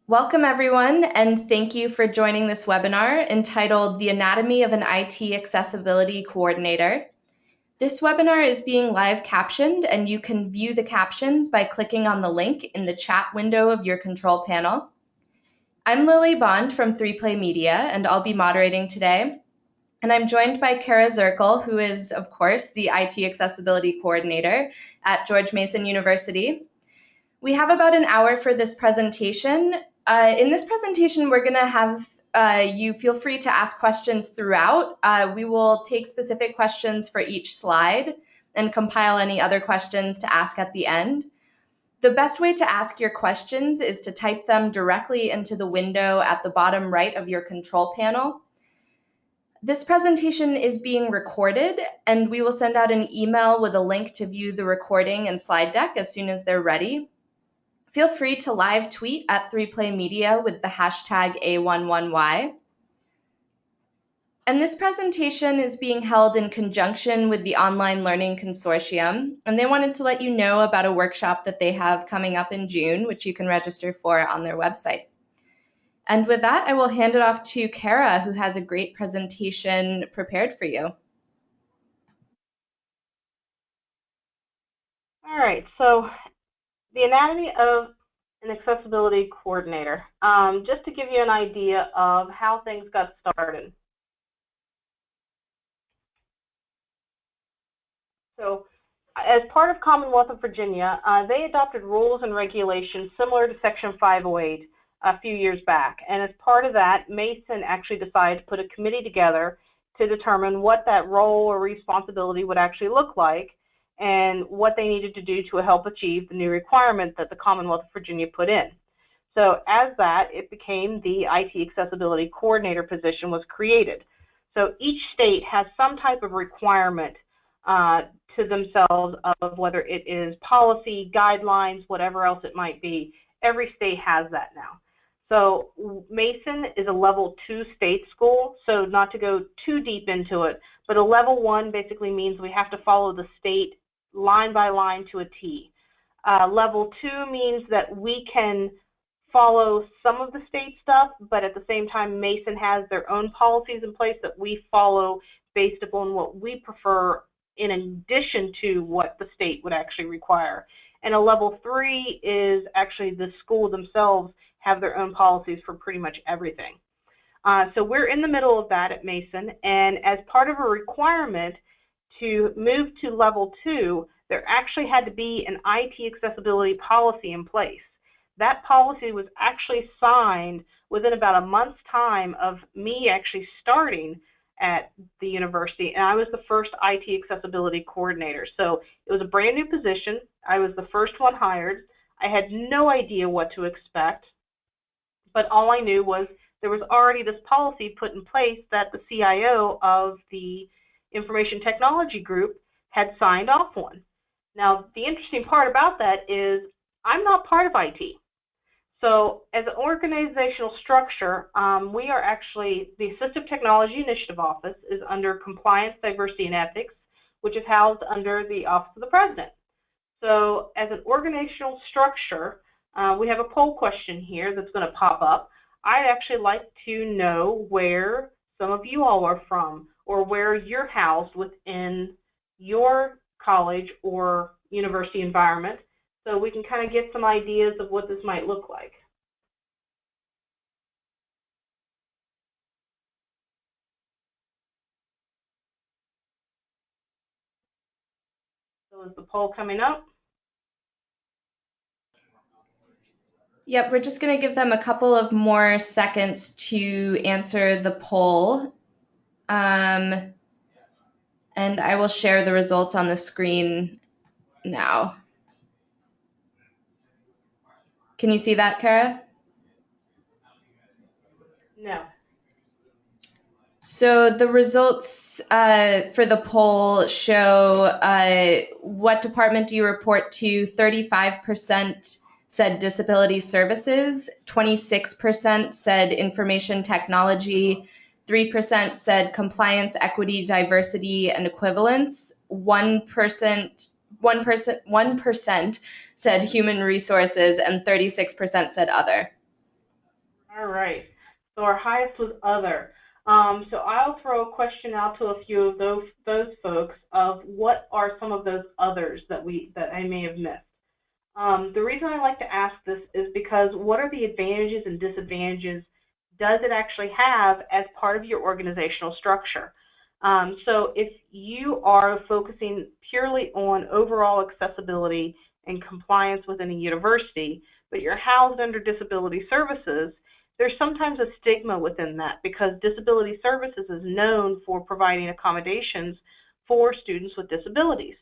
Welcome, everyone, and thank you for joining this webinar entitled The Anatomy of an IT Accessibility Coordinator. This webinar is being live captioned, and you can view the captions by clicking on the link in the chat window of your control panel. I'm Lily Bond from 3Play Media, and I'll be moderating today. And I'm joined by Kara Zirkle, who is, of course, the IT Accessibility Coordinator at George Mason University. We have about an hour for this presentation. In this presentation, we're going to have you feel free to ask questions throughout. We will take specific questions for each slide and compile any other questions to ask at the end. The best way to ask your questions is to type them directly into the window at the bottom right of your control panel. This presentation is being recorded, and we will send out an email with a link to view the recording and slide deck as soon as they're ready. Feel free to live tweet at 3Play Media with the hashtag A11Y. And this presentation is being held in conjunction with the Online Learning Consortium, and they wanted to let you know about a workshop that they have coming up in June, which you can register for on their website. And with that, I will hand it off to Kara, who has a great presentation prepared for you. All right, so the anatomy of an accessibility coordinator, just to give you an idea of how things got started. So as part of Commonwealth of Virginia, they adopted rules and regulations similar to Section 508 a few years back. And as part of that, Mason actually decided to put a committee together to determine what that role or responsibility would actually look like and what they needed to do to help achieve the new requirement that the Commonwealth of Virginia put in. So as that, it became the IT Accessibility Coordinator position was created. So each state has some type of requirement to themselves of whether it is policy, guidelines, whatever else it might be. Every state has that now. So Mason is a level 2 state school, so not to go too deep into it, but a level 1 basically means we have to follow the state line by line to a T. Level 2 means that we can follow some of the state stuff, but at the same time, Mason has their own policies in place that we follow based upon what we prefer in addition to what the state would actually require. And a level 3 is actually the school themselves have their own policies for pretty much everything. So we're in the middle of that at Mason, and as part of a requirement to move to level 2, there actually had to be an IT accessibility policy in place. That policy was actually signed within about a month's time of me actually starting at the university, and I was the first IT accessibility coordinator. So it was a brand new position. I was the first one hired. I had no idea what to expect, but all I knew was there was already this policy put in place that the CIO of the information technology group had signed off on. Now, the interesting part about that is I'm not part of IT. So as an organizational structure, we are actually, the Assistive Technology Initiative Office is under Compliance, Diversity, and Ethics, which is housed under the Office of the President. So as an organizational structure, we have a poll question here that's going to pop up. I'd actually like to know where some of you all are from or where you're housed within your college or university environment, so we can kind of get some ideas of what this might look like. So is the poll coming up? Yep, we're just going to give them a couple of more seconds to answer the poll. And I will share the results on the screen now. Can you see that, Kara? No. So the results for the poll show what department do you report to? 35% said disability services, 26% said information technology, 3% said compliance, equity, diversity, and equivalence, 1% said human resources, and 36% said other. All right. So our highest was other. So I'll throw a question out to a few of those folks of what are some of those others that I may have missed. The reason I like to ask this is because what are the advantages and disadvantages does it actually have as part of your organizational structure? So if you are focusing purely on overall accessibility and compliance within a university, but you're housed under disability services, there's sometimes a stigma within that because disability services is known for providing accommodations for students with disabilities.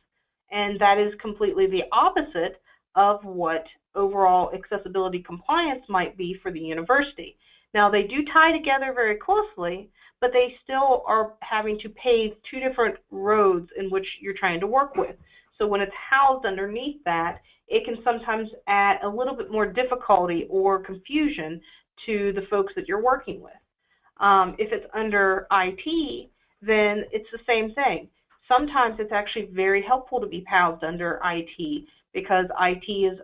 And that is completely the opposite of what overall accessibility compliance might be for the university. Now, they do tie together very closely, but they still are having to pave two different roads in which you're trying to work with. So when it's housed underneath that, it can sometimes add a little bit more difficulty or confusion to the folks that you're working with. If it's under IT, then it's the same thing. Sometimes it's actually very helpful to be housed under IT because IT is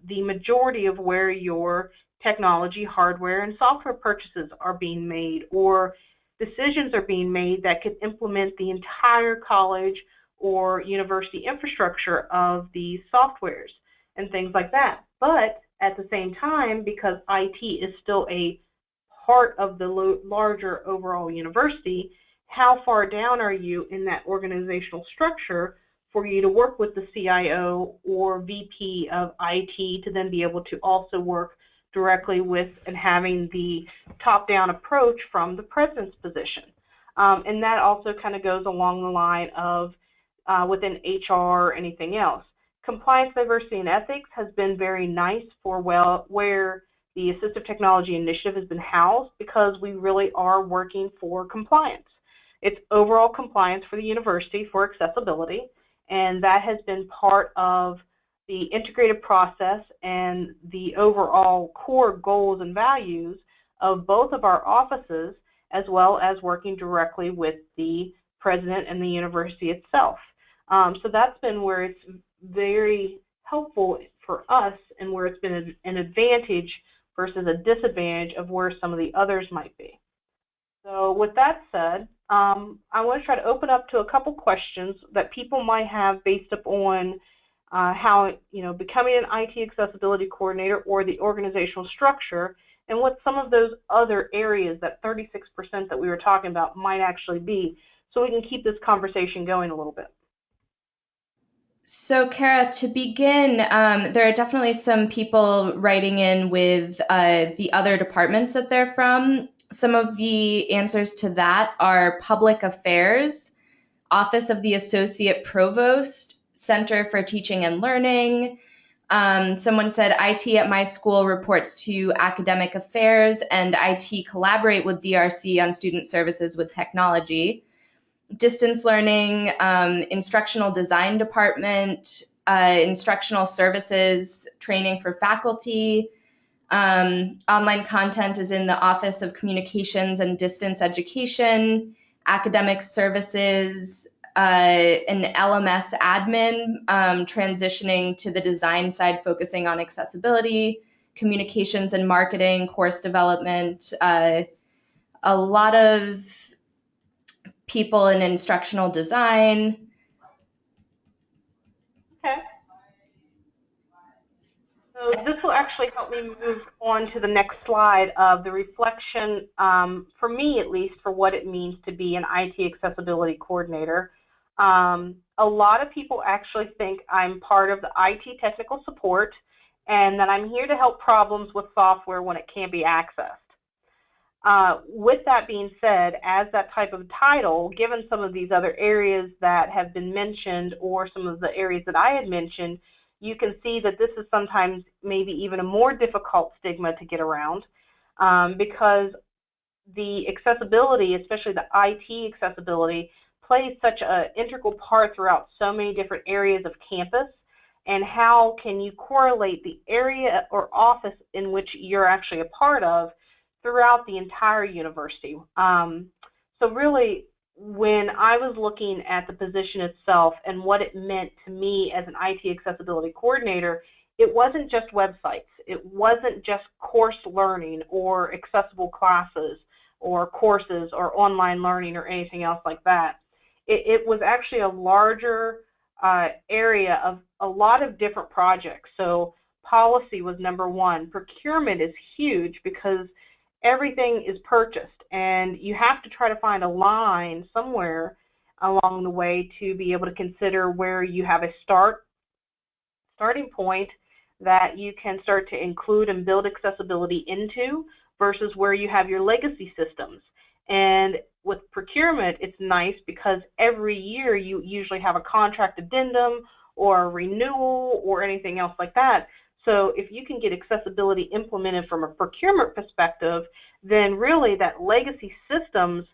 the majority of where your technology, hardware, and software purchases are being made, or decisions are being made that could implement the entire college or university infrastructure of these softwares and things like that. But at the same time, because IT is still a part of the larger overall university, how far down are you in that organizational structure for you to work with the CIO or VP of IT to then be able to also work directly with and having the top-down approach from the president's position. And that also kind of goes along the line of within HR or anything else. Compliance, diversity, and ethics has been very nice for where the Assistive Technology Initiative has been housed because we really are working for compliance. It's overall compliance for the university for accessibility, and that has been part of the integrated process and the overall core goals and values of both of our offices, as well as working directly with the president and the university itself. So that's been where it's very helpful for us and where it's been an advantage versus a disadvantage of where some of the others might be. So with that said, I want to try to open up to a couple questions that people might have based upon how, becoming an IT accessibility coordinator or the organizational structure, and what some of those other areas, that 36% that we were talking about, might actually be, so we can keep this conversation going a little bit. So, Kara, to begin, there are definitely some people writing in with the other departments that they're from. Some of the answers to that are Public Affairs, Office of the Associate Provost, Center for Teaching and Learning. Someone said IT at my school reports to Academic Affairs, and IT collaborate with DRC on student services with technology. Distance learning, instructional design department, instructional services, training for faculty. Online content is in the Office of Communications and Distance Education, academic services, an LMS admin, transitioning to the design side, focusing on accessibility, communications and marketing, course development, a lot of people in instructional design. Okay. So this will actually help me move on to the next slide of the reflection, for me at least, for what it means to be an IT accessibility coordinator. A lot of people actually think I'm part of the IT technical support and that I'm here to help problems with software when it can't be accessed. With that being said, as that type of title, given some of these other areas that have been mentioned or some of the areas that I had mentioned, you can see that this is sometimes maybe even a more difficult stigma to get around because the accessibility, especially the IT accessibility, plays such an integral part throughout so many different areas of campus. And how can you correlate the area or office in which you're actually a part of throughout the entire university? So really, when I was looking at the position itself and what it meant to me as an IT accessibility coordinator, it wasn't just websites. It wasn't just course learning or accessible classes or courses or online learning or anything else like that. It was actually a larger area of a lot of different projects. So policy was number one. Procurement is huge because everything is purchased, and you have to try to find a line somewhere along the way to be able to consider where you have a starting point that you can start to include and build accessibility into versus where you have your legacy systems. And with procurement, it's nice because every year you usually have a contract addendum or a renewal or anything else like that. So if you can get accessibility implemented from a procurement perspective, then really that legacy systems,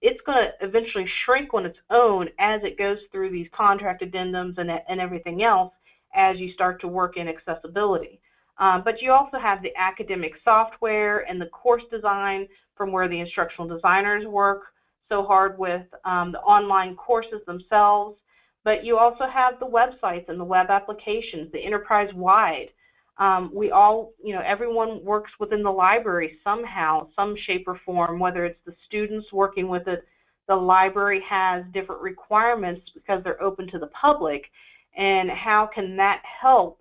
it's going to eventually shrink on its own as it goes through these contract addendums and everything else as you start to work in accessibility. But you also have the academic software and the course design from where the instructional designers work so hard with the online courses themselves. But you also have the websites and the web applications, the enterprise-wide. We all, everyone works within the library somehow, some shape or form, whether it's the students working with it. The library has different requirements because they're open to the public. And how can that help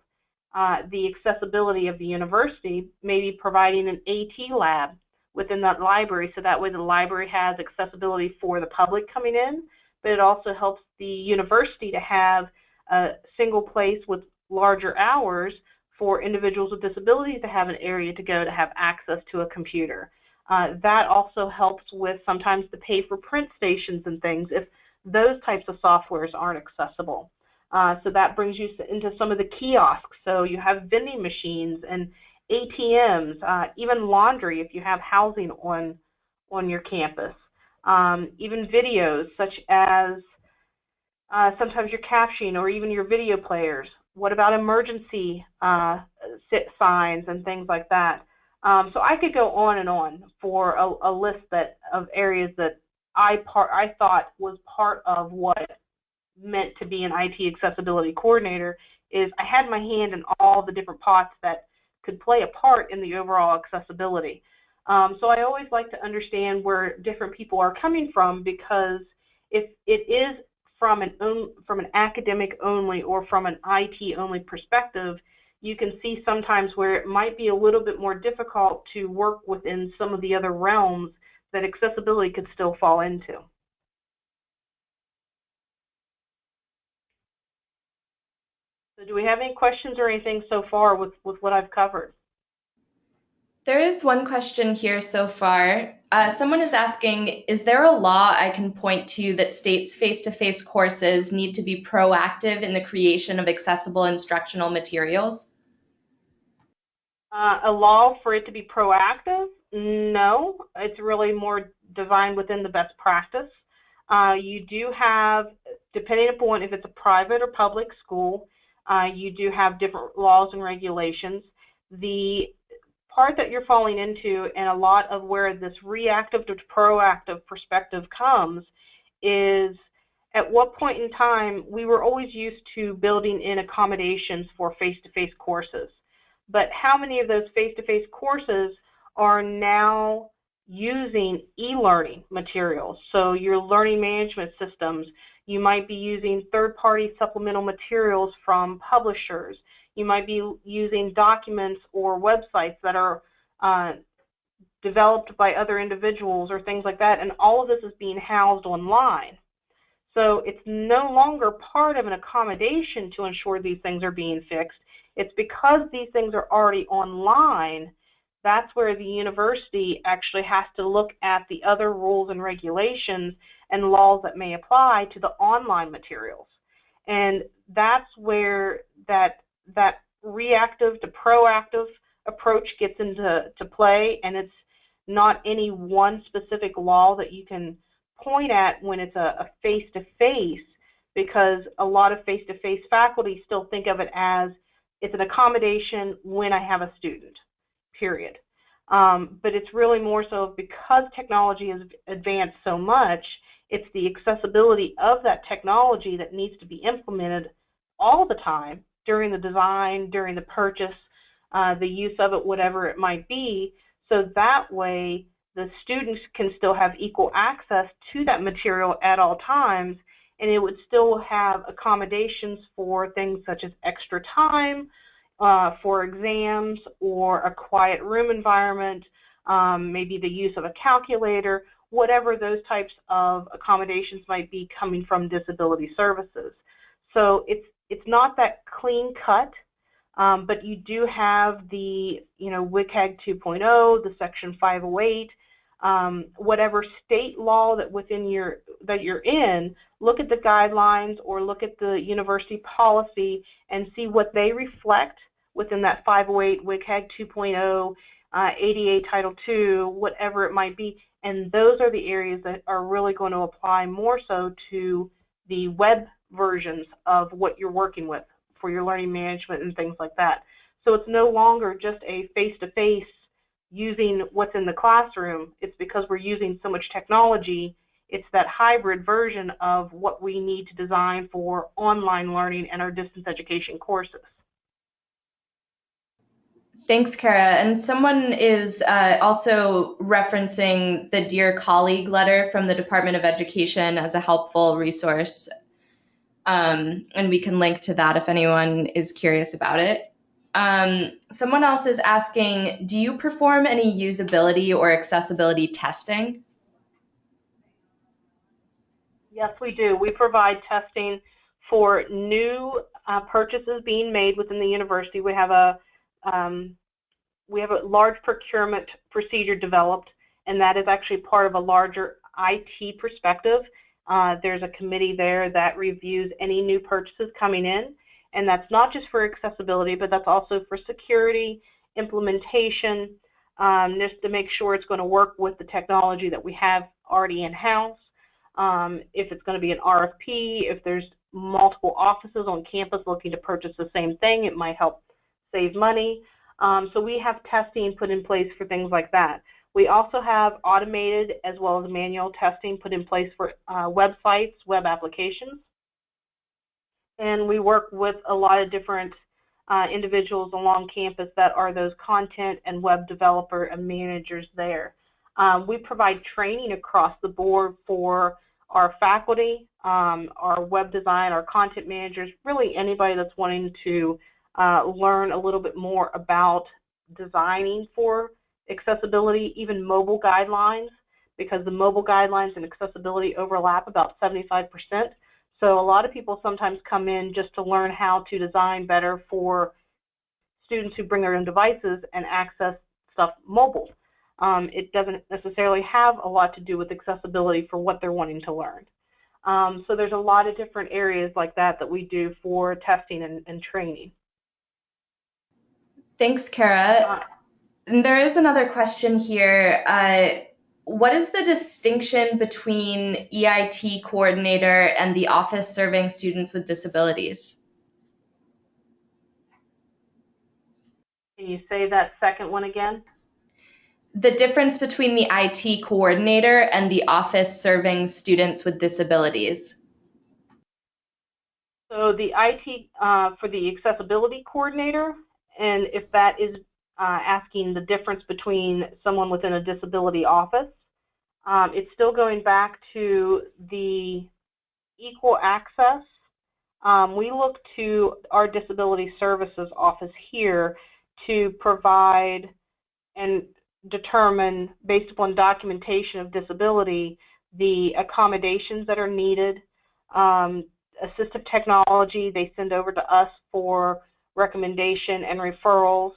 the accessibility of the university, maybe providing an AT lab within that library, so that way the library has accessibility for the public coming in, but it also helps the university to have a single place with larger hours for individuals with disabilities to have an area to go to have access to a computer. That also helps with sometimes the pay-for-print stations and things if those types of softwares aren't accessible. So that brings you into some of the kiosks. So you have vending machines and ATMs, even laundry if you have housing on your campus. Even videos such as sometimes your captioning or even your video players. What about emergency signs and things like that? So I could go on and on for a list of areas that I thought was part of what meant to be an IT accessibility coordinator. Is I had my hand in all the different pots that could play a part in the overall accessibility. So I always like to understand where different people are coming from, because if it is from an academic only or from an IT only perspective, you can see sometimes where it might be a little bit more difficult to work within some of the other realms that accessibility could still fall into. So do we have any questions or anything so far with what I've covered? There is one question here so far. Someone is asking, is there a law I can point to that states face-to-face courses need to be proactive in the creation of accessible instructional materials? A law for it to be proactive? No, it's really more designed within the best practice. You do have, depending upon if it's a private or public school, you do have different laws and regulations. The part that you're falling into, and a lot of where this reactive to proactive perspective comes, is at what point in time we were always used to building in accommodations for face-to-face courses. But how many of those face-to-face courses are now using e-learning materials? So your learning management systems, you might be using third-party supplemental materials from publishers. You might be using documents or websites that are developed by other individuals or things like that, and all of this is being housed online. So it's no longer part of an accommodation to ensure these things are being fixed. It's because these things are already online, that's where the university actually has to look at the other rules and regulations and laws that may apply to the online materials. And that's where that reactive to proactive approach gets into play, and it's not any one specific law that you can point at when it's a face-to-face, because a lot of face-to-face faculty still think of it as it's an accommodation when I have a student, period. But it's really more so because technology has advanced so much, it's the accessibility of that technology that needs to be implemented all the time during the design, during the purchase, the use of it, whatever it might be, so that way the students can still have equal access to that material at all times, and it would still have accommodations for things such as extra time for exams or a quiet room environment, maybe the use of a calculator, whatever those types of accommodations might be coming from disability services. So it's not that clean cut, but you do have the WCAG 2.0, the Section 508, whatever state law that you're in. Look at the guidelines or look at the university policy and see what they reflect within that 508, WCAG 2.0, ADA Title II, whatever it might be. And those are the areas that are really going to apply more so to the web versions of what you're working with for your learning management and things like that. So it's no longer just a face-to-face using what's in the classroom. It's because we're using so much technology. It's that hybrid version of what we need to design for online learning and our distance education courses. Thanks, Kara. And someone is also referencing the Dear Colleague letter from the Department of Education as a helpful resource. And we can link to that if anyone is curious about it. Someone else is asking, do you perform any usability or accessibility testing? Yes, we do. We provide testing for new purchases being made within the university. We have a large procurement procedure developed, and that is actually part of a larger IT perspective. There's a committee there that reviews any new purchases coming in, and that's not just for accessibility, but that's also for security, implementation, just to make sure it's going to work with the technology that we have already in-house. If it's going to be an RFP, if there's multiple offices on campus looking to purchase the same thing, it might help save money. So we have testing put in place for things like that. We also have automated as well as manual testing put in place for websites, web applications. And we work with a lot of different individuals along campus that are those content and web developer and managers there. We provide training across the board for our faculty, our web design, our content managers, really anybody that's wanting to learn a little bit more about designing for accessibility, even mobile guidelines, because the mobile guidelines and accessibility overlap about 75%. So a lot of people sometimes come in just to learn how to design better for students who bring their own devices and access stuff mobile. It doesn't necessarily have a lot to do with accessibility for what they're wanting to learn. So there's a lot of different areas like that that we do for testing and training. Thanks, Kara. And there is another question here. What is the distinction between EIT coordinator and the office serving students with disabilities? Can you say that second one again? The difference between the IT coordinator and the office serving students with disabilities. So the IT for the accessibility coordinator, and if that is asking the difference between someone within a disability office, it's still going back to the equal access. We look to our disability services office here to provide and determine, based upon documentation of disability, the accommodations that are needed, assistive technology they send over to us for recommendation and referrals,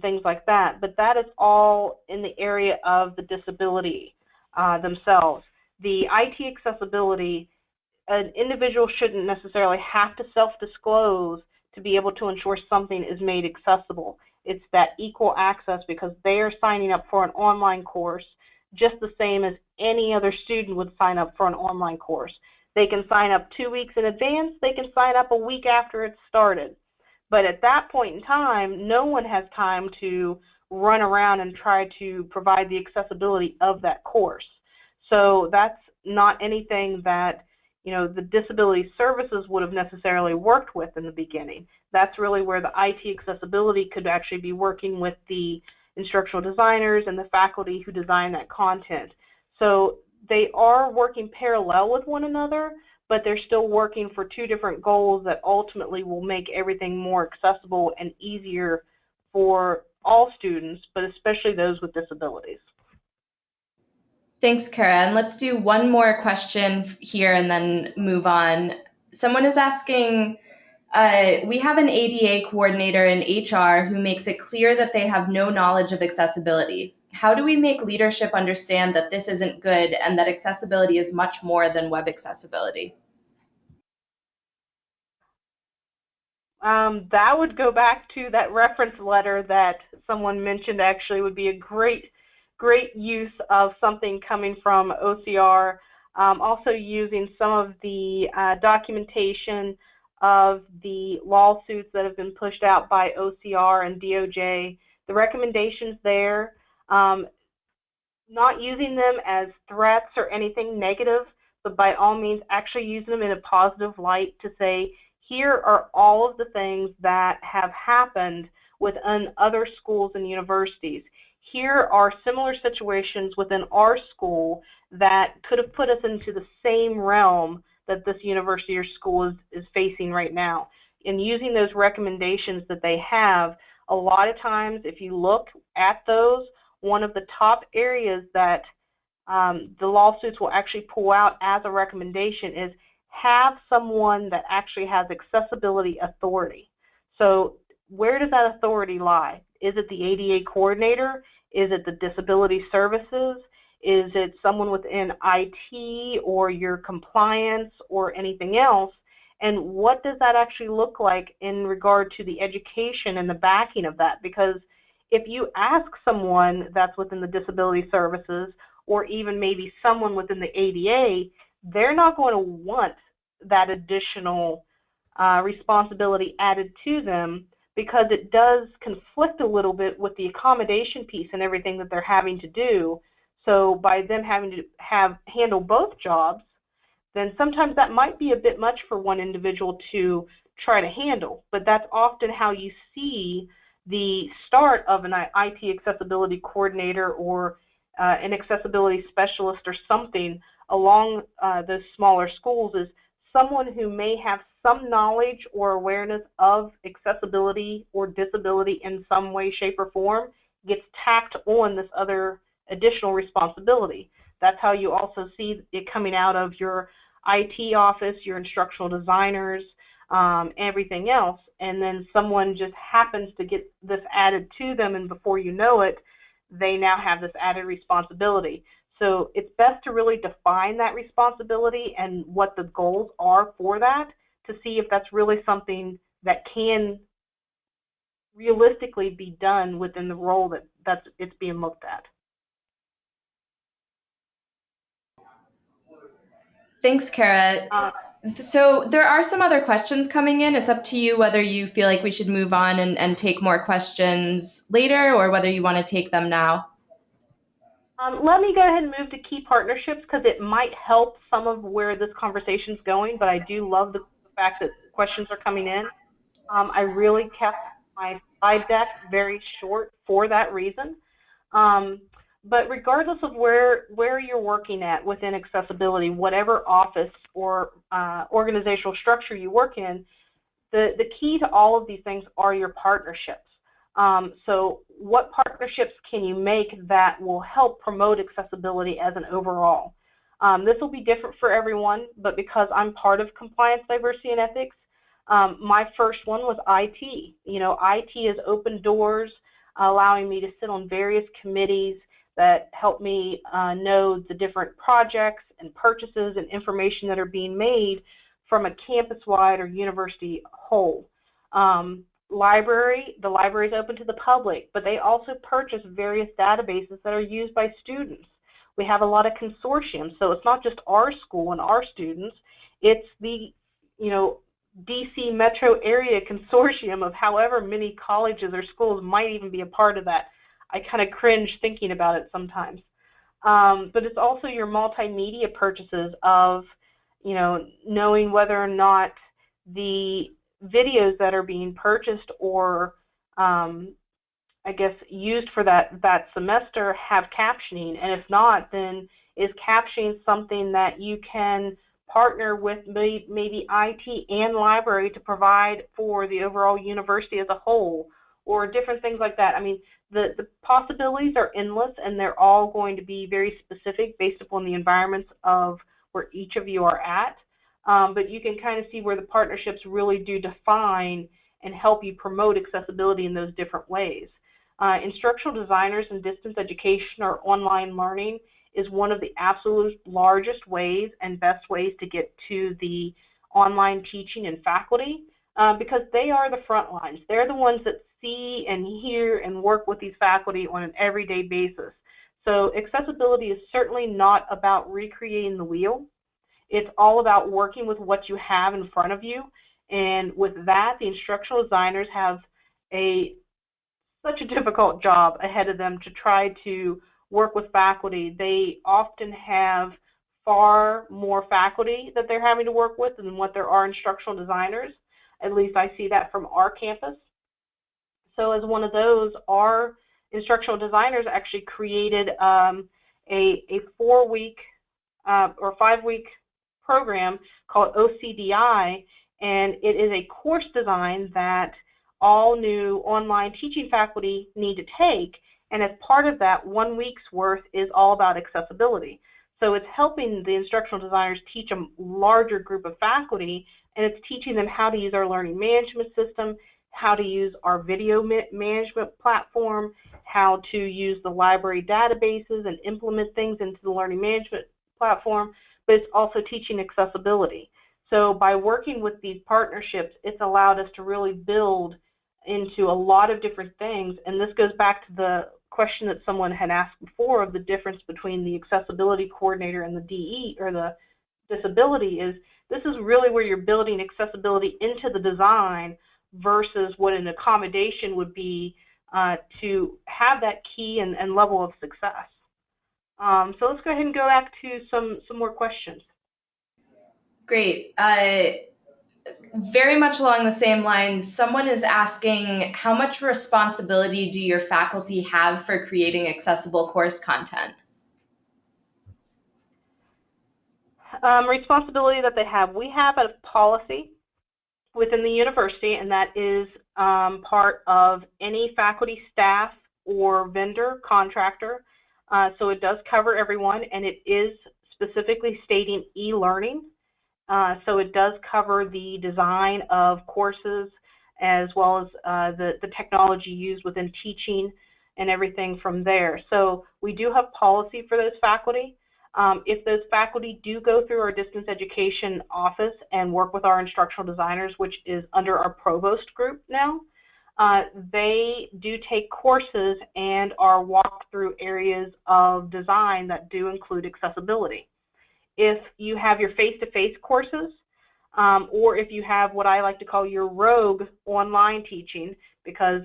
things like that. But that is all in the area of the disability themselves. The IT accessibility, an individual shouldn't necessarily have to self-disclose to be able to ensure something is made accessible. It's that equal access because they are signing up for an online course just the same as any other student would sign up for an online course. They can sign up 2 weeks in advance, they can sign up a week after it's started. But at that point in time, no one has time to run around and try to provide the accessibility of that course. So that's not anything that the disability services would have necessarily worked with in the beginning. That's really where the IT accessibility could actually be working with the instructional designers and the faculty who design that content. So they are working parallel with one another, but they're still working for two different goals that ultimately will make everything more accessible and easier for all students, but especially those with disabilities. Thanks, Kara. And let's do one more question here and then move on. Someone is asking, we have an ADA coordinator in HR who makes it clear that they have no knowledge of accessibility. How do we make leadership understand that this isn't good and that accessibility is much more than web accessibility? That would go back to that reference letter that someone mentioned. Actually would be a great use of something coming from OCR. Also using some of the documentation of the lawsuits that have been pushed out by OCR and DOJ. The recommendations there, not using them as threats or anything negative, but by all means actually using them in a positive light to say, here are all of the things that have happened within other schools and universities. Here are similar situations within our school that could have put us into the same realm that this university or school is facing right now. And using those recommendations that they have, a lot of times if you look at those, one of the top areas that the lawsuits will actually pull out as a recommendation is have someone that actually has accessibility authority. So where does that authority lie? Is it the ADA coordinator? Is it the disability services? Is it someone within IT or your compliance or anything else? And what does that actually look like in regard to the education and the backing of that? Because if you ask someone that's within the disability services or even maybe someone within the ADA, they're not going to want that additional responsibility added to them, because it does conflict a little bit with the accommodation piece and everything that they're having to do. So by them having to handle both jobs, then sometimes that might be a bit much for one individual to try to handle. But that's often how you see the start of an IT accessibility coordinator or an accessibility specialist or something along those smaller schools, is someone who may have some knowledge or awareness of accessibility or disability in some way, shape, or form gets tacked on this other additional responsibility. That's how you also see it coming out of your IT office, your instructional designers, everything else, and then someone just happens to get this added to them, and before you know it, they now have this added responsibility. So it's best to really define that responsibility and what the goals are for that, to see if that's really something that can realistically be done within the role that it's being looked at. Thanks, Kara. So there are some other questions coming in. It's up to you whether you feel like we should move on and take more questions later, or whether you want to take them now. Let me go ahead and move to key partnerships, because it might help some of where this conversation is going, but I do love the fact that questions are coming in. I really kept my slide deck very short for that reason. But regardless of where you're working at within accessibility, whatever office or organizational structure you work in, the key to all of these things are your partnerships. So what partnerships can you make that will help promote accessibility as an overall? This will be different for everyone, but because I'm part of compliance, diversity, and ethics, my first one was IT. IT has opened doors, allowing me to sit on various committees that help me know the different projects and purchases and information that are being made from a campus-wide or university whole. The library is open to the public, but they also purchase various databases that are used by students. We have a lot of consortiums, so it's not just our school and our students, it's the DC metro area consortium of however many colleges or schools might even be a part of that. I kind of cringe thinking about it sometimes. But it's also your multimedia purchases of knowing whether or not the videos that are being purchased or I guess used for that semester have captioning, and if not, then is captioning something that you can partner with maybe IT and library to provide for the overall university as a whole, or different things like that. I mean, the possibilities are endless, and they're all going to be very specific based upon the environments of where each of you are at. But you can kind of see where the partnerships really do define and help you promote accessibility in those different ways. Instructional designers in distance education or online learning is one of the absolute largest ways and best ways to get to the online teaching and faculty because they are the front lines. They're the ones that see and hear and work with these faculty on an everyday basis. So accessibility is certainly not about recreating the wheel. It's all about working with what you have in front of you. And with that, the instructional designers have such a difficult job ahead of them to try to work with faculty. They often have far more faculty that they're having to work with than what there are instructional designers. At least I see that from our campus. So as one of those, our instructional designers actually created a 4-week or 5-week program called OCDI, and it is a course design that all new online teaching faculty need to take, and as part of that, 1 week's worth is all about accessibility. So it's helping the instructional designers teach a larger group of faculty, and it's teaching them how to use our learning management system, how to use our video management platform, how to use the library databases and implement things into the learning management platform, but it's also teaching accessibility. So by working with these partnerships, it's allowed us to really build into a lot of different things, and this goes back to the question that someone had asked before of the difference between the accessibility coordinator and the DE or the disability. Is this is really where you're building accessibility into the design versus what an accommodation would be to have that key and level of success. So let's go ahead and go back to some more questions. Great. Very much along the same lines, someone is asking, how much responsibility do your faculty have for creating accessible course content? Responsibility that they have. We have a policy within the university, and that is part of any faculty, staff, or vendor, contractor. So it does cover everyone, and it is specifically stating e-learning. So it does cover the design of courses as well as the technology used within teaching and everything from there. So we do have policy for those faculty. If those faculty do go through our distance education office and work with our instructional designers, which is under our provost group now, they do take courses and are walked through areas of design that do include accessibility. If you have your face-to-face courses, or if you have what I like to call your rogue online teaching, because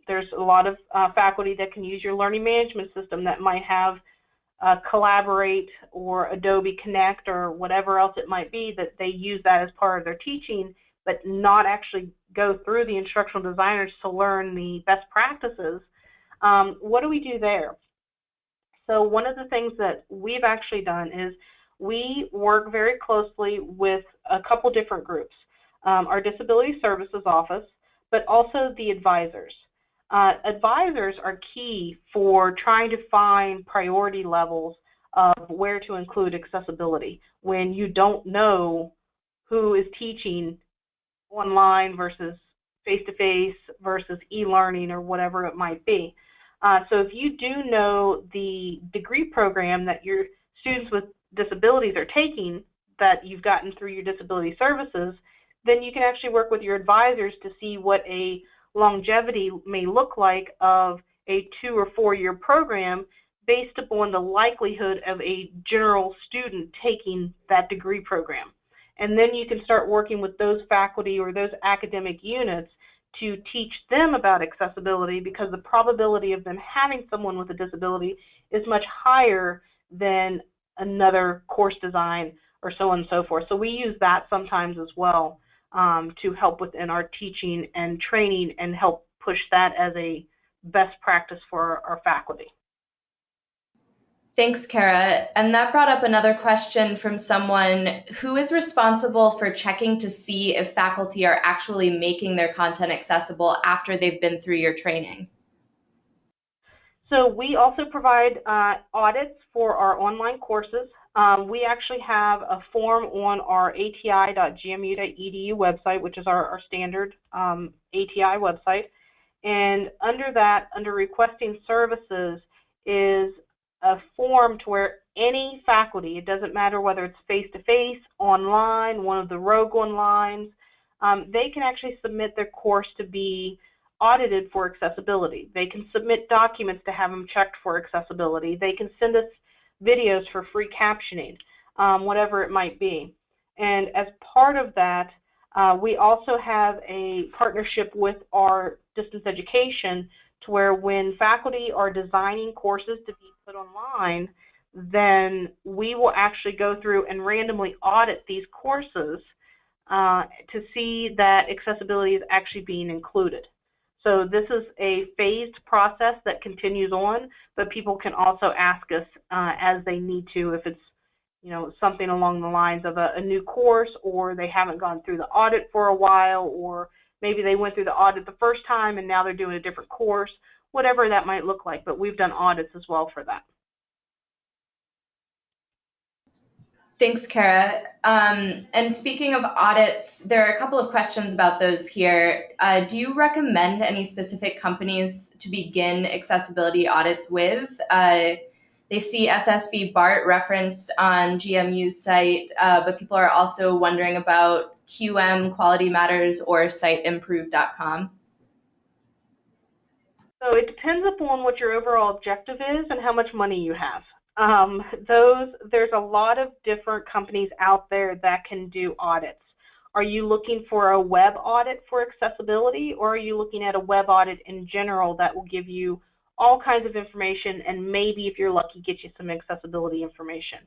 there's a lot of faculty that can use your learning management system that might have Collaborate or Adobe Connect or whatever else it might be, that they use that as part of their teaching, but not actually go through the instructional designers to learn the best practices. What do we do there? So one of the things that we've actually done is we work very closely with a couple different groups, our Disability Services Office, but also the advisors. Advisors are key for trying to find priority levels of where to include accessibility when you don't know who is teaching online versus face-to-face versus e-learning or whatever it might be. So if you do know the degree program that your students with disabilities are taking that you've gotten through your disability services, then you can actually work with your advisors to see what a longevity may look like of a 2 or 4 year program based upon the likelihood of a general student taking that degree program. And then you can start working with those faculty or those academic units to teach them about accessibility, because the probability of them having someone with a disability is much higher than another course design or so on and so forth. So we use that sometimes as well to help within our teaching and training and help push that as a best practice for our faculty. Thanks, Kara. And that brought up another question from someone who is responsible for checking to see if faculty are actually making their content accessible after they've been through your training. So we also provide audits for our online courses. We actually have a form on our ati.gmu.edu website, which is our standard ATI website. And under that, under requesting services, is a form to where any faculty, it doesn't matter whether it's face-to-face, online, one of the rogue onlines, they can actually submit their course to be audited for accessibility. They can submit documents to have them checked for accessibility. They can send us videos for free captioning, whatever it might be. And as part of that, we also have a partnership with our distance education to where when faculty are designing courses to be put online, then we will actually go through and randomly audit these courses to see that accessibility is actually being included. So this is a phased process that continues on, but people can also ask us as they need to if it's something along the lines of a new course, or they haven't gone through the audit for a while, or maybe they went through the audit the first time and now they're doing a different course, whatever that might look like. But we've done audits as well for that. Thanks, Kara. And speaking of audits, there are a couple of questions about those here. Do you recommend any specific companies to begin accessibility audits with? They see SSB BART referenced on GMU's site, but people are also wondering about QM, Quality Matters, or siteimprove.com. So it depends upon what your overall objective is and how much money you have. There's a lot of different companies out there that can do audits. Are you looking for a web audit for accessibility, or are you looking at a web audit in general that will give you all kinds of information and maybe, if you're lucky, get you some accessibility information?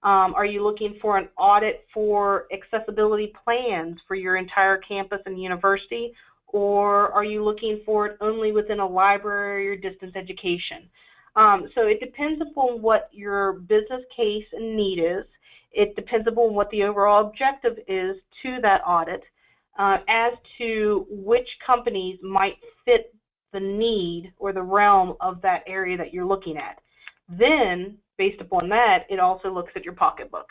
Are you looking for an audit for accessibility plans for your entire campus and university, or are you looking for it only within a library or distance education? So it depends upon what your business case and need is. It depends upon what the overall objective is to that audit as to which companies might fit the need or the realm of that area that you're looking at. Then, based upon that, it also looks at your pocketbook.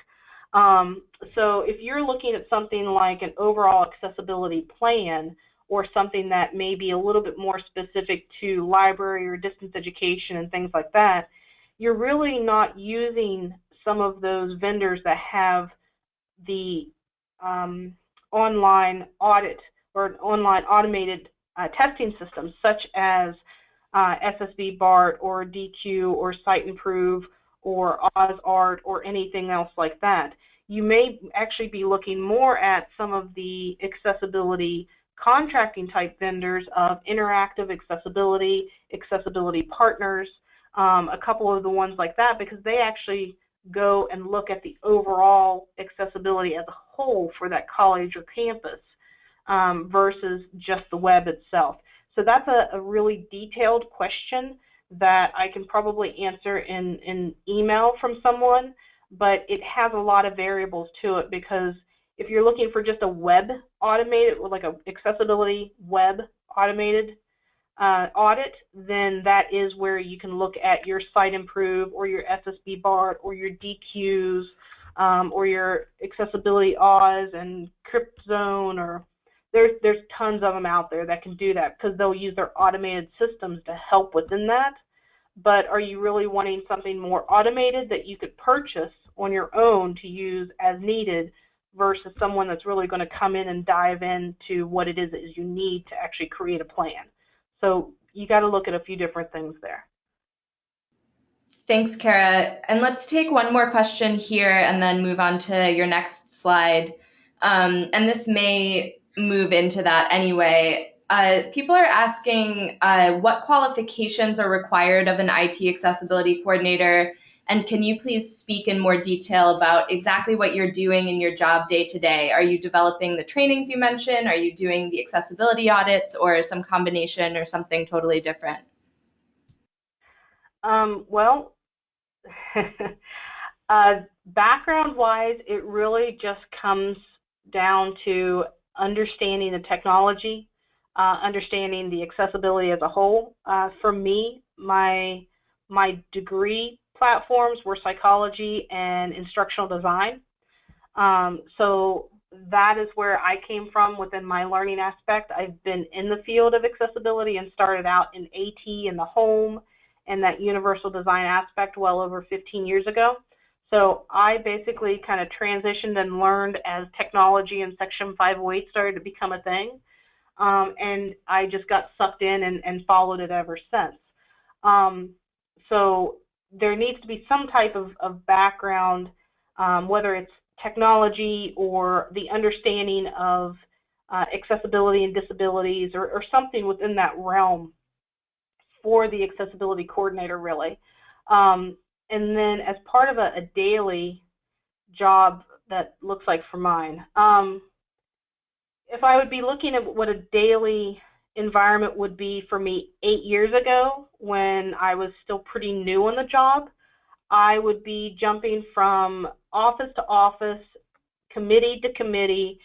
So if you're looking at something like an overall accessibility plan, or something that may be a little bit more specific to library or distance education and things like that, you're really not using some of those vendors that have the online audit or online automated testing systems, such as SSB BART or DQ or SiteImprove or OzArt or anything else like that. You may actually be looking more at some of the accessibility contracting type vendors of interactive accessibility, accessibility partners, a couple of the ones like that, because they actually go and look at the overall accessibility as a whole for that college or campus versus just the web itself. So that's a really detailed question that I can probably answer in email from someone, but it has a lot of variables to it, because if you're looking for just a web automated, like a accessibility web automated audit, then that is where you can look at your SiteImprove or your SSB BART or your DQs or your accessibility Oz and CryptZone, or there's tons of them out there that can do that, because they'll use their automated systems to help within that. But are you really wanting something more automated that you could purchase on your own to use as needed, versus someone that's really going to come in and dive into what it is that you need to actually create a plan? So you got to look at a few different things there. Thanks, Kara. And let's take one more question here and then move on to your next slide. And this may move into that anyway. People are asking what qualifications are required of an IT accessibility coordinator, And can you please speak in more detail about exactly what you're doing in your job day to day? Are you developing the trainings you mentioned? Are you doing the accessibility audits, or some combination or something totally different? Well, background-wise, it really just comes down to understanding the technology, understanding the accessibility as a whole. For me, my degree platforms were psychology and instructional design. So that is where I came from within my learning aspect. I've been in the field of accessibility and started out in AT in the home and that universal design aspect well over 15 years ago. So I basically kind of transitioned and learned as technology and Section 508 started to become a thing. And I just got sucked in and followed it ever since. So there needs to be some type of background, whether it's technology or the understanding of accessibility and disabilities, or something within that realm for the accessibility coordinator, really. And then as part of a daily job that looks like for mine, if I would be looking at what a daily environment would be for me 8 years ago when I was still pretty new on the job, I would be jumping from office to office, committee to committee,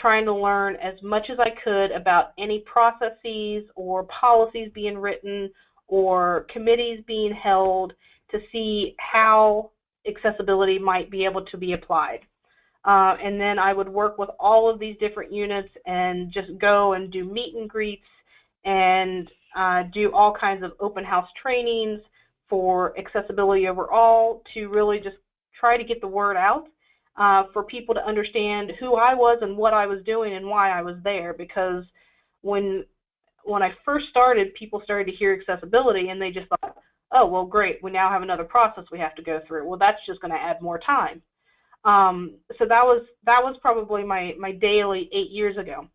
trying to learn as much as I could about any processes or policies being written or committees being held to see how accessibility might be able to be applied. And then I would work with all of these different units and just go and do meet and greets and do all kinds of open house trainings for accessibility overall, to really just try to get the word out for people to understand who I was and what I was doing and why I was there. Because when I first started, people started to hear accessibility and they just thought, oh, well, great, we now have another process we have to go through. Well, that's just going to add more time. So that was probably my daily 8 years ago.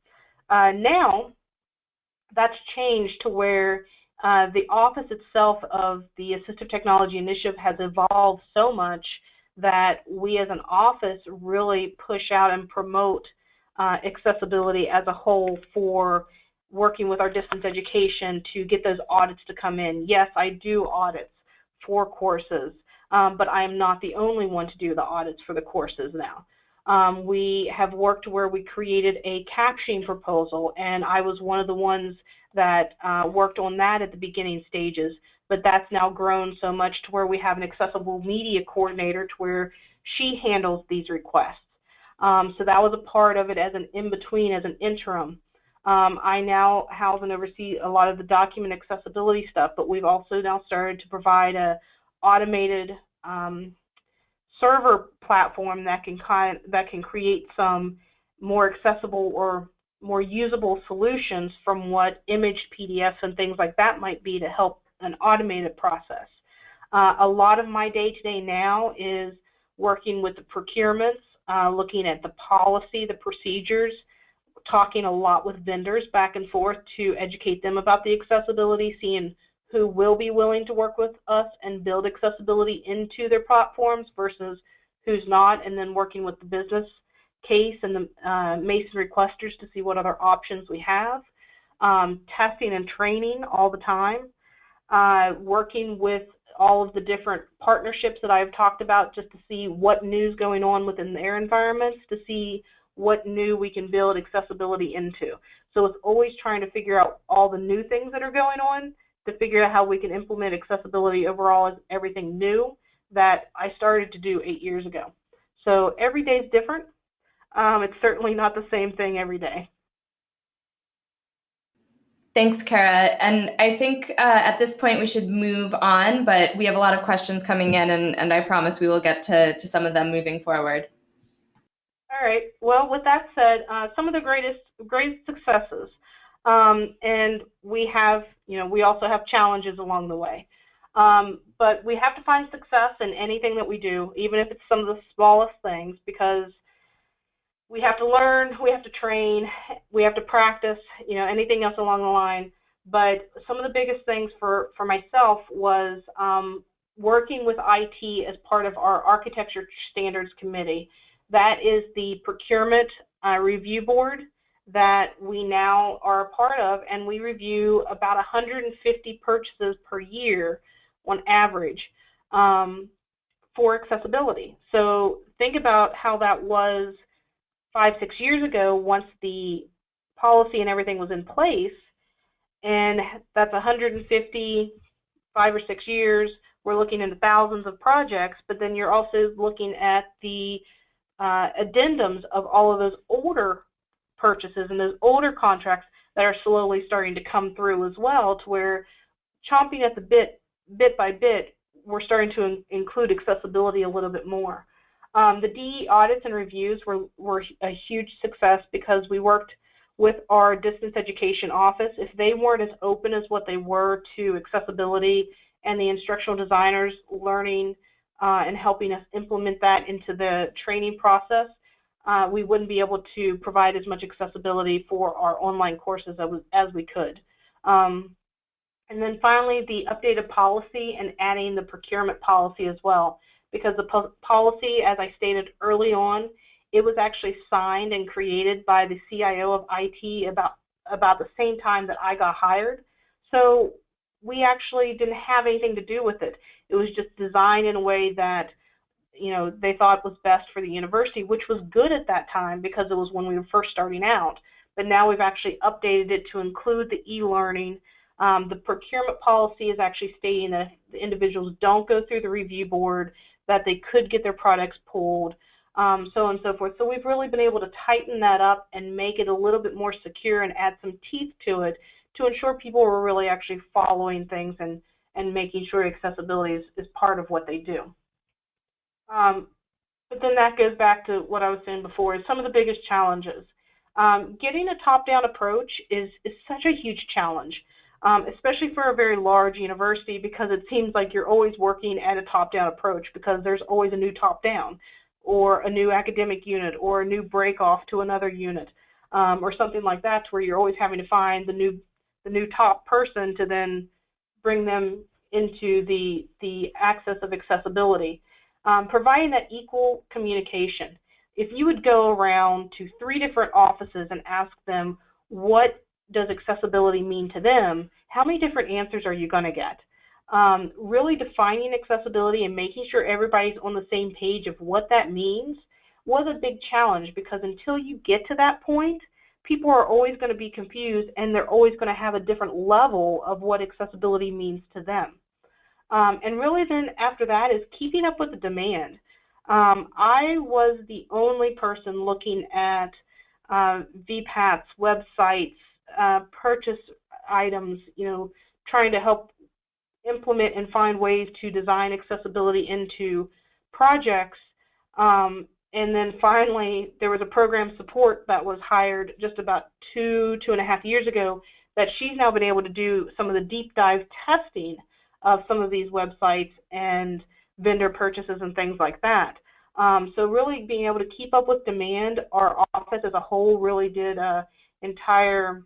Now that's changed to where the office itself of the Assistive Technology Initiative has evolved so much that we as an office really push out and promote accessibility as a whole for working with our distance education to get those audits to come in. Yes, I do audits for courses, but I am not the only one to do the audits for the courses now. We have worked where we created a captioning proposal, and I was one of the ones that worked on that at the beginning stages, but that's now grown so much to where we have an accessible media coordinator to where she handles these requests. So that was a part of it as an in-between, as an interim. I now house and oversee a lot of the document accessibility stuff, but we've also now started to provide a automated server platform that can create some more accessible or more usable solutions from what imaged PDFs and things like that might be to help an automated process. A lot of my day-to-day now is working with the procurements, looking at the policy, the procedures, talking a lot with vendors back and forth to educate them about the accessibility, seeing who will be willing to work with us and build accessibility into their platforms versus who's not, and then working with the business case and the Mason requesters to see what other options we have. Testing and training all the time. Working with all of the different partnerships that I've talked about just to see what new is going on within their environments, to see what new we can build accessibility into. So it's always trying to figure out all the new things that are going on to figure out how we can implement accessibility overall as everything new that I started to do 8 years ago. So every day is different. It's certainly not the same thing every day. Thanks, Kara. And I think at this point we should move on, but we have a lot of questions coming in, and I promise we will get to some of them moving forward. All right. Well, with that said, some of the greatest successes, and we have, we also have challenges along the way. But we have to find success in anything that we do, even if it's some of the smallest things, because we have to learn, we have to train, we have to practice, anything else along the line. But some of the biggest things for myself was working with IT as part of our Architecture Standards Committee. That is the procurement review board that we now are a part of, and we review about 150 purchases per year on average for accessibility. So think about how that was 5-6 years ago once the policy and everything was in place, and that's 150, 5 or 6 years. We're looking into thousands of projects, but then you're also looking at the addendums of all of those older purchases and those older contracts that are slowly starting to come through as well, to where chomping at the bit by bit, we're starting to include accessibility a little bit more. The DE audits and reviews were a huge success because we worked with our distance education office. If they weren't as open as what they were to accessibility and the instructional designers learning and helping us implement that into the training process, we wouldn't be able to provide as much accessibility for our online courses as we could. And then finally, the updated policy and adding the procurement policy as well, because the policy, as I stated early on, it was actually signed and created by the CIO of IT about the same time that I got hired. So we actually didn't have anything to do with it. It was just designed in a way that, you know, they thought was best for the university, which was good at that time because it was when we were first starting out. But now we've actually updated it to include the e-learning. The procurement policy is actually stating that if the individuals don't go through the review board, that they could get their products pulled, so on and so forth. So we've really been able to tighten that up and make it a little bit more secure and add some teeth to it to ensure people are really actually following things and making sure accessibility is part of what they do. But then that goes back to what I was saying before, is some of the biggest challenges. Getting a top-down approach is such a huge challenge, especially for a very large university, because it seems like you're always working at a top-down approach because there's always a new top-down or a new academic unit or a new break-off to another unit or something like that, to where you're always having to find the new top person to then bring them into the access of accessibility. Providing that equal communication. If you would go around to 3 different offices and ask them what does accessibility mean to them, how many different answers are you going to get? Really defining accessibility and making sure everybody's on the same page of what that means was a big challenge, because until you get to that point, people are always going to be confused and they're always going to have a different level of what accessibility means to them. And really then after that is keeping up with the demand. I was the only person looking at VPATs, websites, purchase items, you know, trying to help implement and find ways to design accessibility into projects. And then finally, there was a program support that was hired just about 2.5 years ago, that she's now been able to do some of the deep dive testing of some of these websites and vendor purchases and things like that. So really being able to keep up with demand, our office as a whole really did an entire,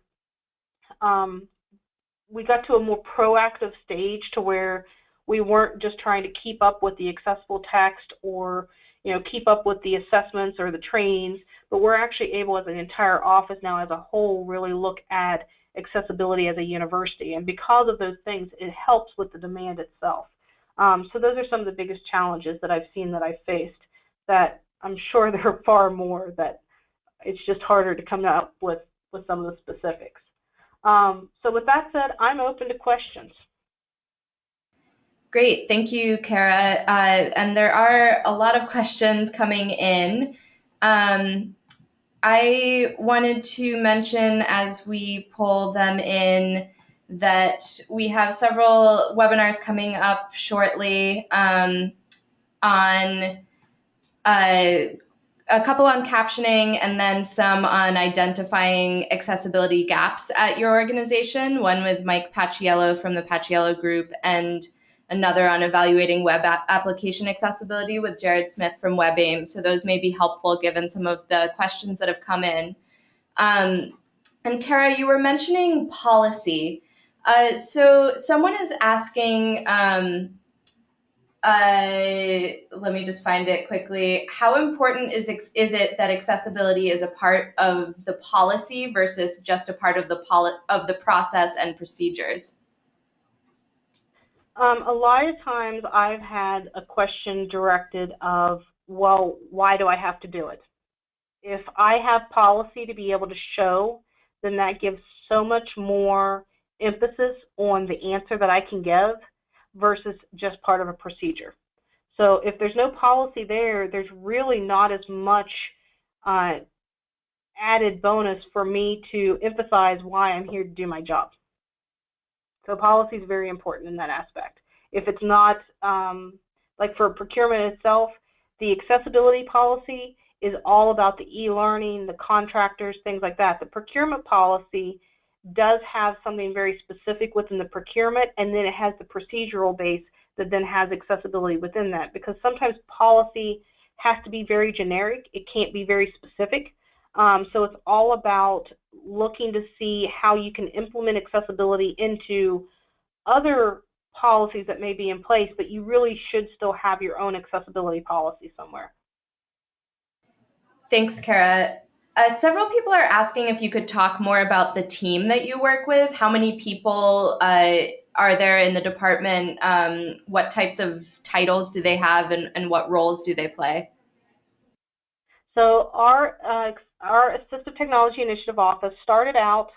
we got to a more proactive stage to where we weren't just trying to keep up with the accessible text or, you know, keep up with the assessments or the trainings, but we're actually able as an entire office now as a whole really look at accessibility as a university. And because of those things, it helps with the demand itself. So those are some of the biggest challenges that I've seen that I've faced, that I'm sure there are far more, that it's just harder to come up with some of the specifics. So with that said, I'm open to questions. Great. Thank you, Kara. And there are a lot of questions coming in. I wanted to mention as we pull them in that we have several webinars coming up shortly on a couple on captioning and then some on identifying accessibility gaps at your organization, one with Mike Paciello from the Paciello Group and another on evaluating web application accessibility with Jared Smith from WebAIM. So those may be helpful given some of the questions that have come in. And Kara, you were mentioning policy. So someone is asking let me just find it quickly. How important is it that accessibility is a part of the policy versus just a part of the process and procedures? A lot of times I've had a question directed of, well, why do I have to do it? If I have policy to be able to show, then that gives so much more emphasis on the answer that I can give versus just part of a procedure. So if there's no policy there, there's really not as much added bonus for me to emphasize why I'm here to do my job. So policy is very important in that aspect. If it's not, like for procurement itself, the accessibility policy is all about the e-learning, the contractors, things like that. The procurement policy does have something very specific within the procurement, and then it has the procedural base that then has accessibility within that, because sometimes policy has to be very generic. It can't be very specific. So it's all about looking to see how you can implement accessibility into other policies that may be in place, but you really should still have your own accessibility policy somewhere. Thanks, Kara. Several people are asking if you could talk more about the team that you work with. How many people are there in the department? What types of titles do they have, and what roles do they play? So our Assistive Technology Initiative Office started out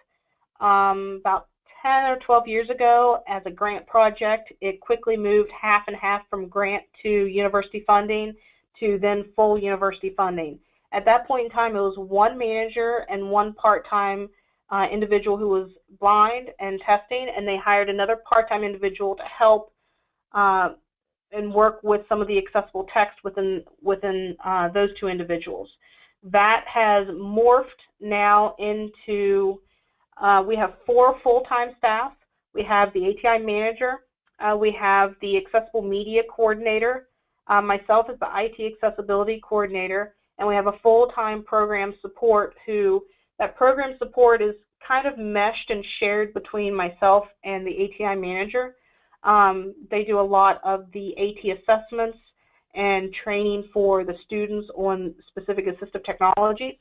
about 10 or 12 years ago as a grant project. It quickly moved half and half from grant to university funding to then full university funding. At that point in time, it was one manager and one part-time individual who was blind and testing, and they hired another part-time individual to help and work with some of the accessible text within those two individuals. That has morphed now into we have 4 full-time staff. We have the ATI manager. We have the accessible media coordinator. Myself as the IT accessibility coordinator. And we have a full-time program support that program support is kind of meshed and shared between myself and the ATI manager. They do a lot of the AT assessments and training for the students on specific assistive technologies.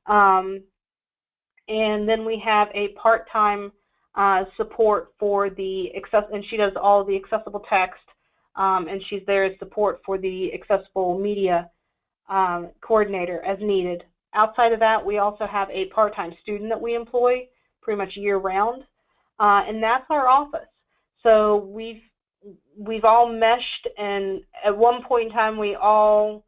And then we have a part-time support for and she does all the accessible text, and she's there as support for the accessible media coordinator as needed. Outside of that, we also have a part-time student that we employ pretty much year-round, and that's our office. So we've all meshed, and at one point in time, we all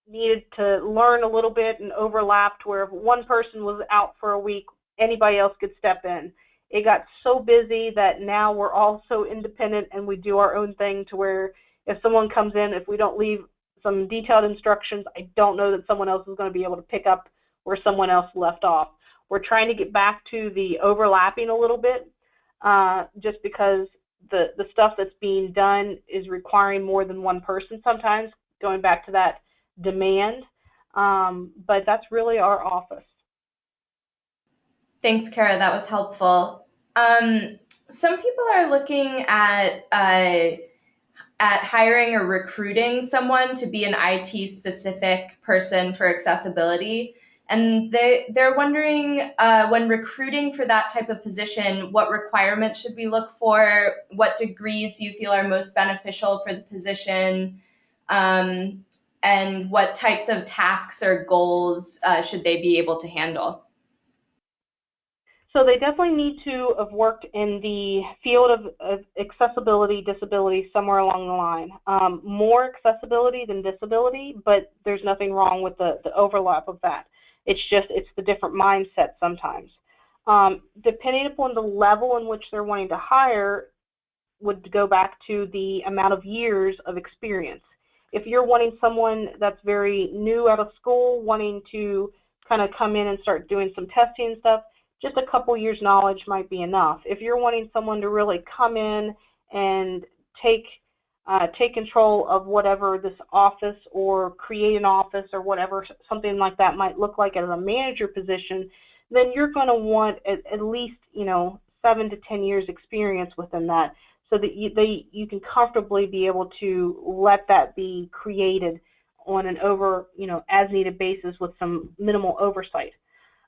needed to learn a little bit and overlapped, where if one person was out for a week, anybody else could step in. It got so busy that now we're all so independent and we do our own thing, to where if someone comes in, if we don't leave some detailed instructions, I don't know that someone else is going to be able to pick up where someone else left off. We're trying to get back to the overlapping a little bit, just because the stuff that's being done is requiring more than one person sometimes, going back to that demand. But that's really our office. Thanks, Kara. That was helpful. Some people are looking at hiring or recruiting someone to be an IT specific person for accessibility. And they're wondering, when recruiting for that type of position, what requirements should we look for? What degrees do you feel are most beneficial for the position? And what types of tasks or goals should they be able to handle? So they definitely need to have worked in the field of accessibility, disability, somewhere along the line. More accessibility than disability, but there's nothing wrong with the overlap of that. It's the different mindset sometimes. Depending upon the level in which they're wanting to hire, would go back to the amount of years of experience. If you're wanting someone that's very new out of school, wanting to kind of come in and start doing some testing and stuff, just a couple years knowledge might be enough. If you're wanting someone to really come in and take control of whatever this office, or create an office, or whatever, something like that might look like as a manager position, then you're going to want at least 7 to 10 years experience within that. so that you can comfortably be able to let that be created on an as needed basis with some minimal oversight.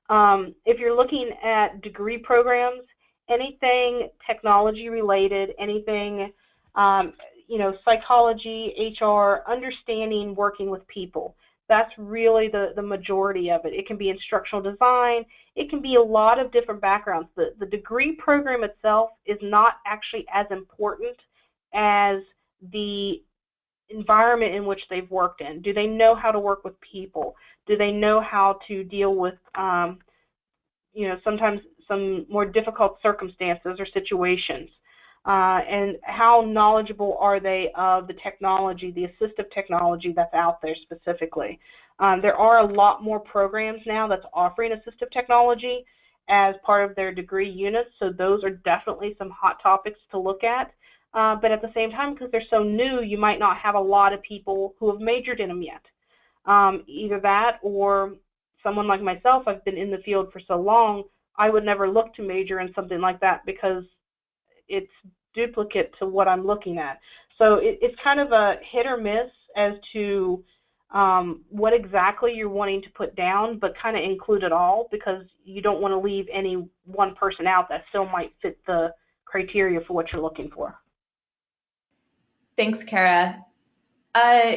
If you're looking at degree programs, anything technology related, anything, psychology, HR, understanding working with people, that's really the majority of it. It can be instructional design. It can be a lot of different backgrounds. The degree program itself is not actually as important as the environment in which they've worked in. Do they know how to work with people? Do they know how to deal with, sometimes some more difficult circumstances or situations? And how knowledgeable are they of the technology, the assistive technology that's out there specifically? There are a lot more programs now that's offering assistive technology as part of their degree units, so those are definitely some hot topics to look at. But at the same time, because they're so new, you might not have a lot of people who have majored in them yet. Either that, or someone like myself, I've been in the field for so long, I would never look to major in something like that because it's duplicate to what I'm looking at. So it's kind of a hit or miss as to what exactly you're wanting to put down, but kind of include it all, because you don't want to leave any one person out that still might fit the criteria for what you're looking for. Thanks, Kara.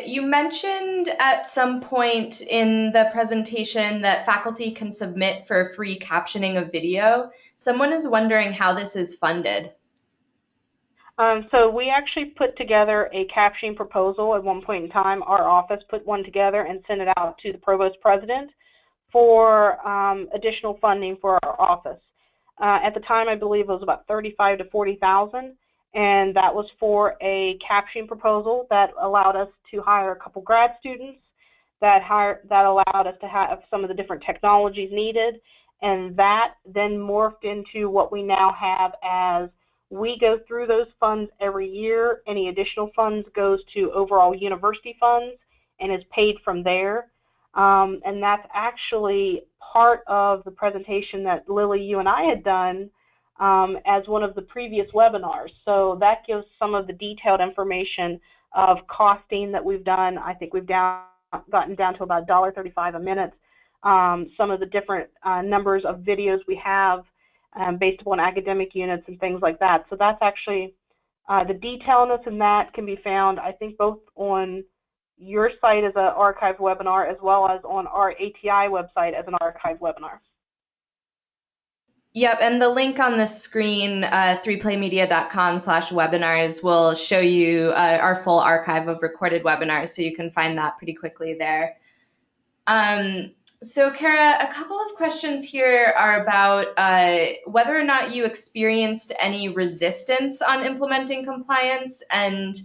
You mentioned at some point in the presentation that faculty can submit for free captioning of video. Someone is wondering how this is funded. So we actually put together a captioning proposal at one point in time. Our office put one together and sent it out to the provost president for additional funding for our office. At the time, I believe it was about $35,000 to $40,000, and that was for a captioning proposal that allowed us to hire a couple grad students, that allowed us to have some of the different technologies needed, and that then morphed into what we now have as we go through those funds every year. Any additional funds goes to overall university funds and is paid from there. And that's actually part of the presentation that Lily, you and I had done as one of the previous webinars. So that gives some of the detailed information of costing that we've done. I think we've gotten down to about $1.35 a minute. Some of the different numbers of videos we have based upon academic units and things like that. So that's actually, the detailness in that can be found, I think, both on your site as an archived webinar as well as on our ATI website as an archived webinar. Yep, and the link on the screen, 3playmedia.com/webinars, will show you our full archive of recorded webinars, so you can find that pretty quickly there. So Kara, a couple of questions here are about whether or not you experienced any resistance on implementing compliance, and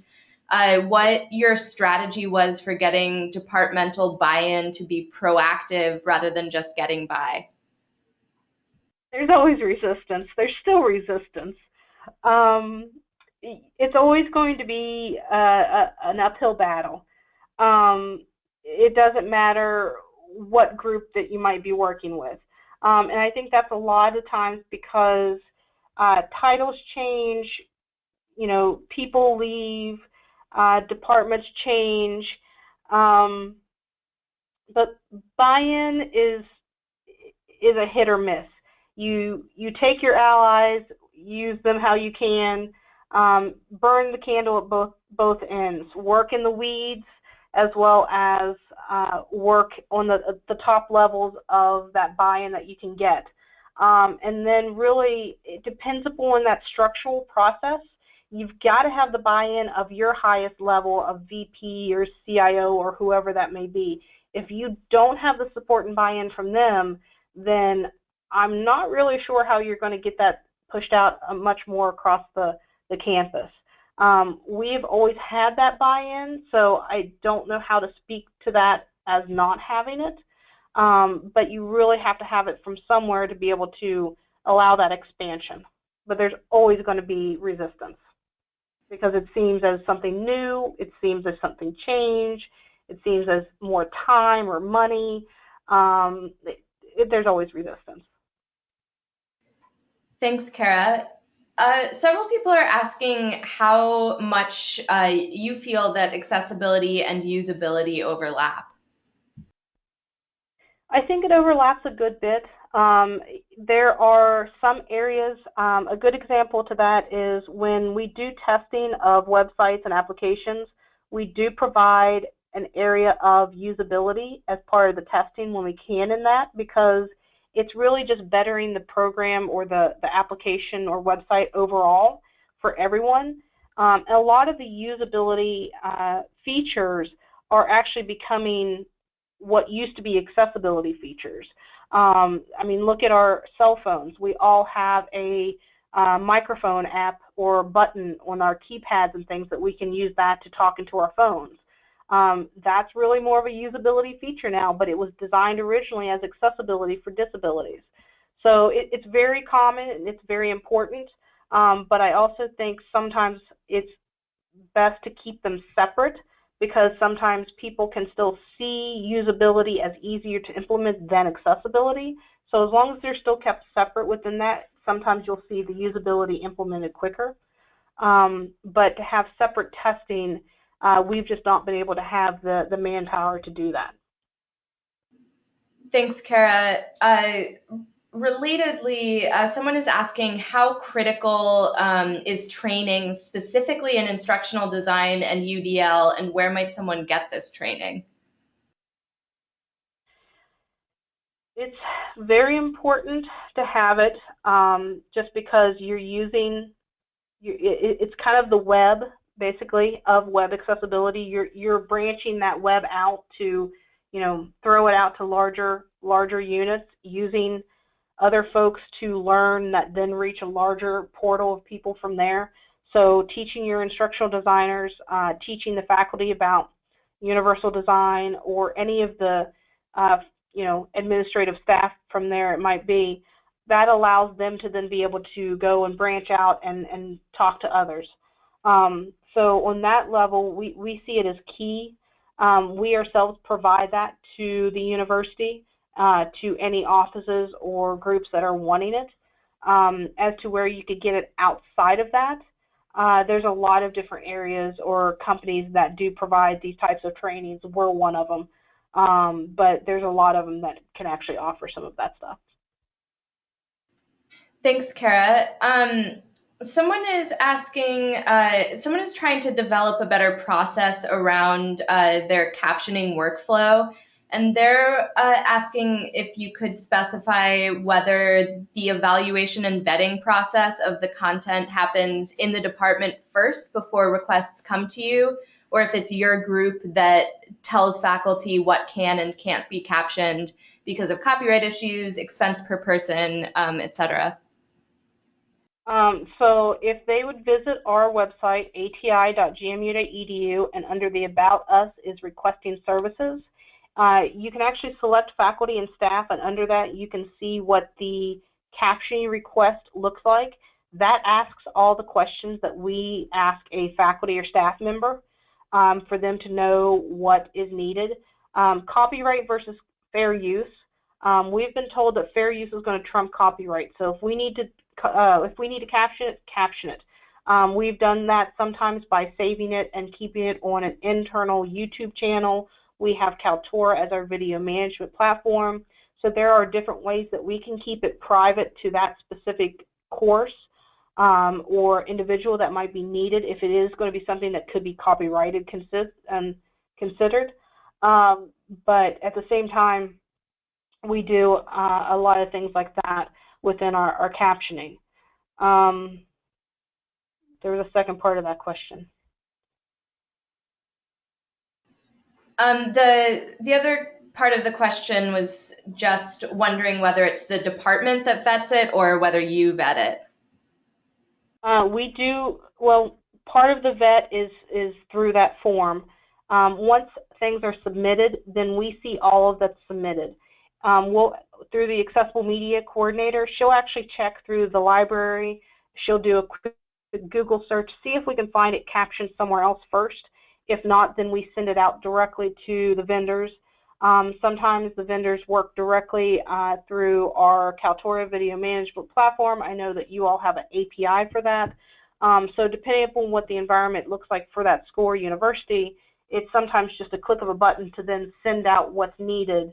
what your strategy was for getting departmental buy-in to be proactive rather than just getting by. There's always resistance. There's still resistance. It's always going to be an uphill battle. It doesn't matter what group that you might be working with. And I think that's a lot of times because titles change, people leave, departments change, but buy-in is a hit or miss. You take your allies, use them how you can, burn the candle at both ends, work in the weeds as well as work on the top levels of that buy-in that you can get. And then really, it depends upon that structural process. You've got to have the buy-in of your highest level of VP or CIO or whoever that may be. If you don't have the support and buy-in from them, then I'm not really sure how you're going to get that pushed out much more across the campus. We've always had that buy-in, so I don't know how to speak to that as not having it, but you really have to have it from somewhere to be able to allow that expansion. But there's always going to be resistance because it seems as something new, it seems as something changed, it seems as more time or money. There's always resistance. Thanks, Kara. Several people are asking how much you feel that accessibility and usability overlap. I think it overlaps a good bit. There are some areas, a good example to that is when we do testing of websites and applications, we do provide an area of usability as part of the testing when we can in that, because it's really just bettering the program or the application or website overall for everyone. And a lot of the usability features are actually becoming what used to be accessibility features. I mean, look at our cell phones. We all have a microphone app or button on our keypads and things that we can use that to talk into our phones. That's really more of a usability feature now, but it was designed originally as accessibility for disabilities. So it's very common and it's very important, but I also think sometimes it's best to keep them separate, because sometimes people can still see usability as easier to implement than accessibility. So as long as they're still kept separate within that, sometimes you'll see the usability implemented quicker. But to have separate testing, we've just not been able to have the manpower to do that. Thanks, Kara. Relatedly, someone is asking how critical is training specifically in instructional design and UDL, and where might someone get this training? It's very important to have it, just because you're using, it's kind of the web, basically, of web accessibility. You're branching that web out to, throw it out to larger units, using other folks to learn that then reach a larger portal of people from there. So teaching your instructional designers, teaching the faculty about universal design, or any of the administrative staff from there it might be, that allows them to then be able to go and branch out and talk to others. So on that level, we see it as key. We ourselves provide that to the university, to any offices or groups that are wanting it. As to where you could get it outside of that, there's a lot of different areas or companies that do provide these types of trainings. We're one of them. But there's a lot of them that can actually offer some of that stuff. Thanks, Kara. Someone is asking, someone is trying to develop a better process around their captioning workflow. And they're asking if you could specify whether the evaluation and vetting process of the content happens in the department first before requests come to you, or if it's your group that tells faculty what can and can't be captioned because of copyright issues, expense per person, et cetera. So if they would visit our website, ati.gmu.edu, and under the About Us is Requesting Services, you can actually select faculty and staff, and under that you can see what the captioning request looks like. That asks all the questions that we ask a faculty or staff member, for them to know what is needed. Copyright versus fair use. We've been told that fair use is going to trump copyright. So if we need to caption it, caption it. We've done that sometimes by saving it and keeping it on an internal YouTube channel. We have Kaltura as our video management platform. So there are different ways that we can keep it private to that specific course, or individual that might be needed if it is going to be something that could be copyrighted and considered. But at the same time, we do a lot of things like that within our captioning. There was a second part of that question. The other part of the question was just wondering whether it's the department that vets it or whether you vet it. We do, well, part of the vet is through that form. Once things are submitted, then we see all of that's submitted. Through the Accessible Media Coordinator, she'll actually check through the library. She'll do a quick Google search, see if we can find it captioned somewhere else first. If not, then we send it out directly to the vendors. Sometimes the vendors work directly through our Kaltura video management platform. I know that you all have an API for that. So depending upon what the environment looks like for that school or university, it's sometimes just a click of a button to then send out what's needed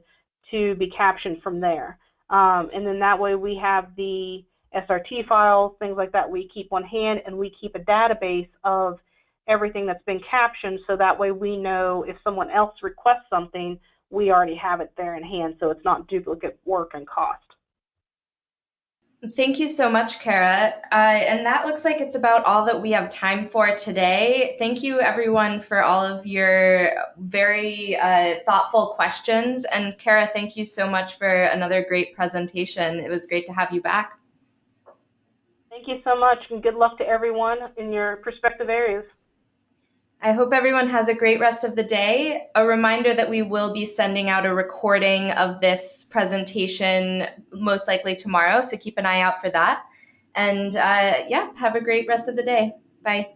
to be captioned from there. And then that way we have the SRT files, things like that we keep on hand, and we keep a database of everything that's been captioned, so that way we know if someone else requests something, we already have it there in hand, so it's not duplicate work and cost. Thank you so much, Kara. And that looks like it's about all that we have time for today. Thank you, everyone, for all of your very thoughtful questions. And Kara, thank you so much for another great presentation. It was great to have you back. Thank you so much, and good luck to everyone in your respective areas. I hope everyone has a great rest of the day. A reminder that we will be sending out a recording of this presentation most likely tomorrow, so keep an eye out for that. And yeah, have a great rest of the day. Bye.